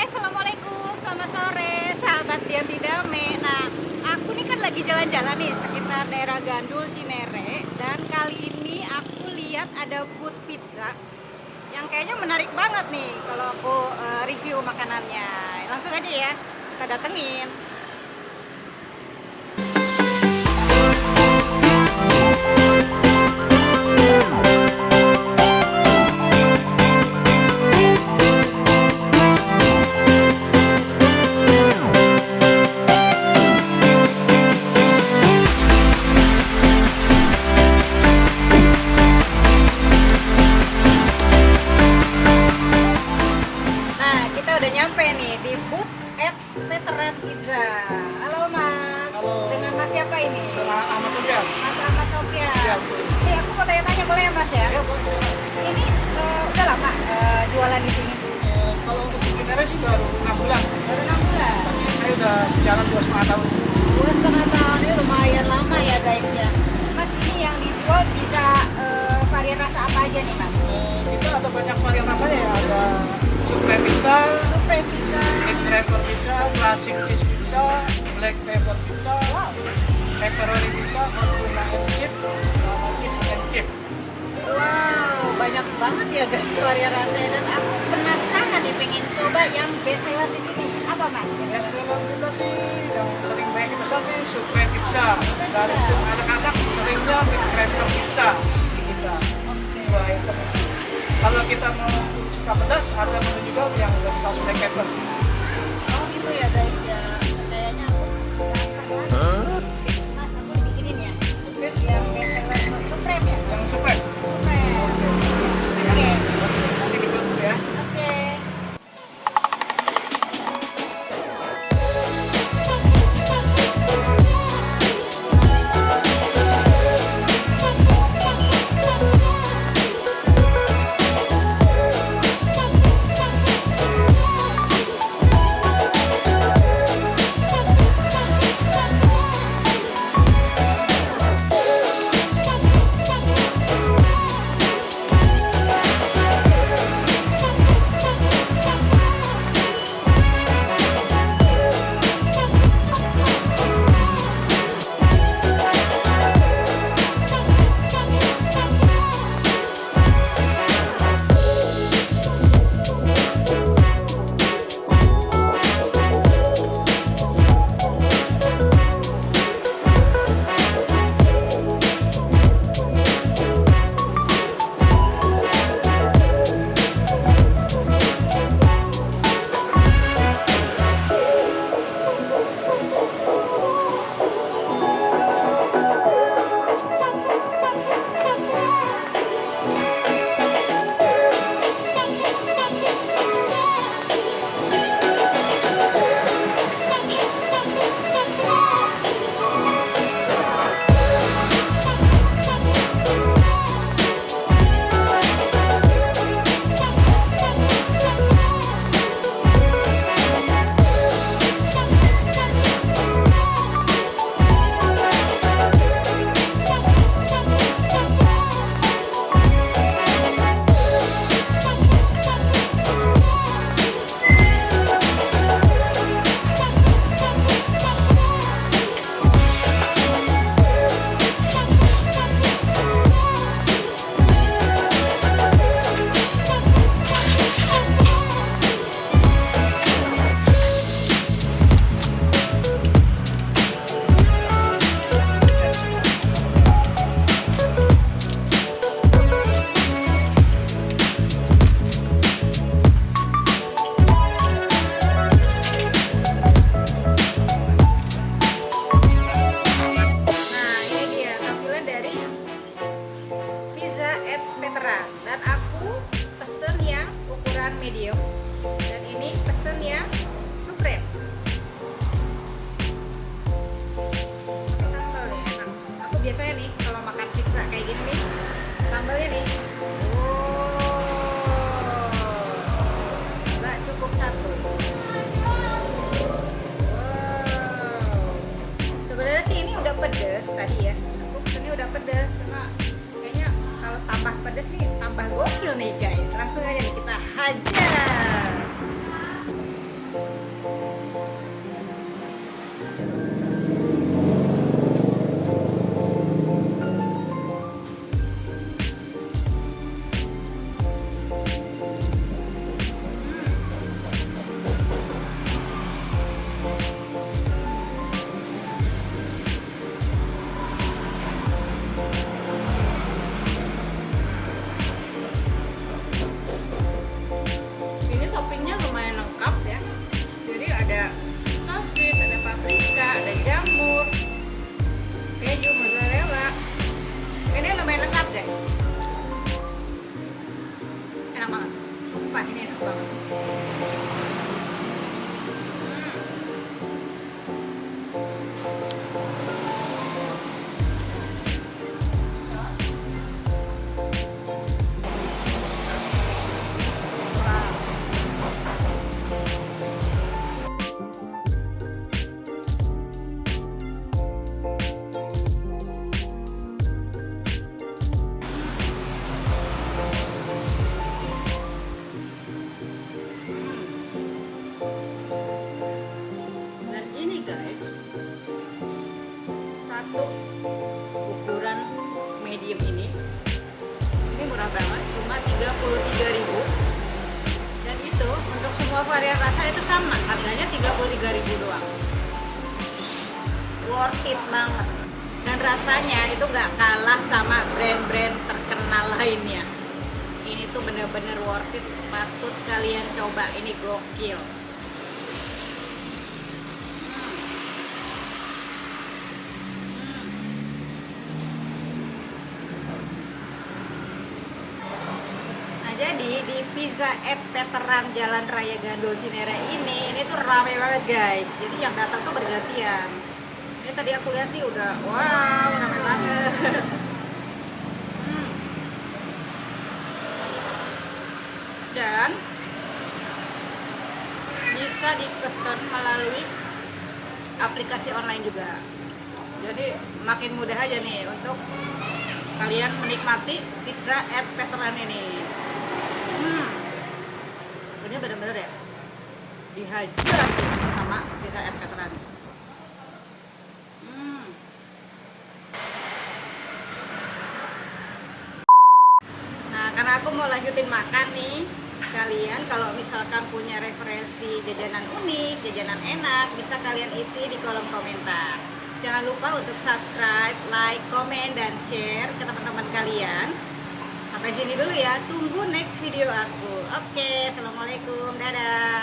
Assalamualaikum, selamat sore sahabat Dianti Dame. Nah, aku nih kan lagi jalan-jalan nih sekitar daerah Gandul, Cinere. Dan kali ini aku lihat ada booth pizza yang kayaknya menarik banget nih kalau aku review makanannya. Langsung aja ya, kita datengin. Udah nyampe nih di booth at Veteran Pizza. Halo Mas. Halo. Dengan Mas siapa ini? Dengan Ahmad Sofyan. Mas Ahmad Sofyan. Ya, Nih aku mau tanya-tanya boleh ya Mas ya? Ya, boleh. Ini udah lama jualan di sini? Kalau untuk di Cinere sih baru 6 bulan. Baru 6 bulan. Tapi saya udah jalan 2,5 tahun. 2,5 tahun, ini lumayan lama ya guys ya. Mas ini yang dijual bisa varian rasa apa aja nih Mas? Kita ada banyak varian rasanya ya. Ada Supreme Pizza, Supreme Pizza, Egg Pepper Pizza, Classic Cheese Pizza, Black Pepper Pizza, wow, Pepperoni Pizza, Tuna and Chip, sama Cheese and Chip. wow, banyak banget ya guys varian rasanya, dan aku penasaran nih pengen coba yang best seller di sini. Apa Mas? Best seller kita sih yang sering banyak kita pesan sih Supreme Pizza. Dari untuk anak-anak seringnya Egg Pepper Pizza di kita. Dua item. Kalau kita mau suka pedas, ada menu juga yang udah saus black pepper. Oh gitu ya guys ya, kayaknya aku Mas, aku dibikinin ya yang best seller Supreme ya? Yang Supreme. Supreme. Oke. Nanti dibuat dulu ya. Oke. Dan aku pesen yang ukuran medium, dan ini pesen yang supreme. Sambal ya enak. Aku biasanya nih kalau makan pizza kayak gini nih, sambalnya nih, nggak cukup satu. Wow. Sebenarnya sih ini udah pedes tadi ya. Aku pesennya udah pedes karena kayaknya kalau tambah pedas nih tambah gokil nih guys. Langsung aja nih kita hajar. Dan ini guys, satu ukuran medium ini murah banget, cuma 33.000. Dan itu untuk semua varian rasa itu sama, harganya 33.000 doang. Worth it banget. Dan rasanya itu nggak kalah sama brand-brand terkenal lainnya. Ini tuh bener-bener worth it, patut kalian coba, ini gokil. Jadi di Pizza at Veteran Jalan Raya Gandul Cinere ini tuh rame banget guys. Jadi yang datang tuh bergantian. Ini tadi aku lihat sih udah wow rame banget. Dan bisa dipesan melalui aplikasi online juga. Jadi makin mudah aja nih untuk kalian menikmati Pizza at Veteran ini. Ini bener-bener ya dihajar sama Pizza at Veteran. Nah, karena aku mau lanjutin makan nih, kalian kalau misalkan punya referensi jajanan unik, jajanan enak, bisa kalian isi di kolom komentar. Jangan lupa untuk subscribe, like, komen, dan share ke teman-teman kalian. Sampai sini dulu ya, tunggu next video aku. Oke, assalamualaikum, dadah.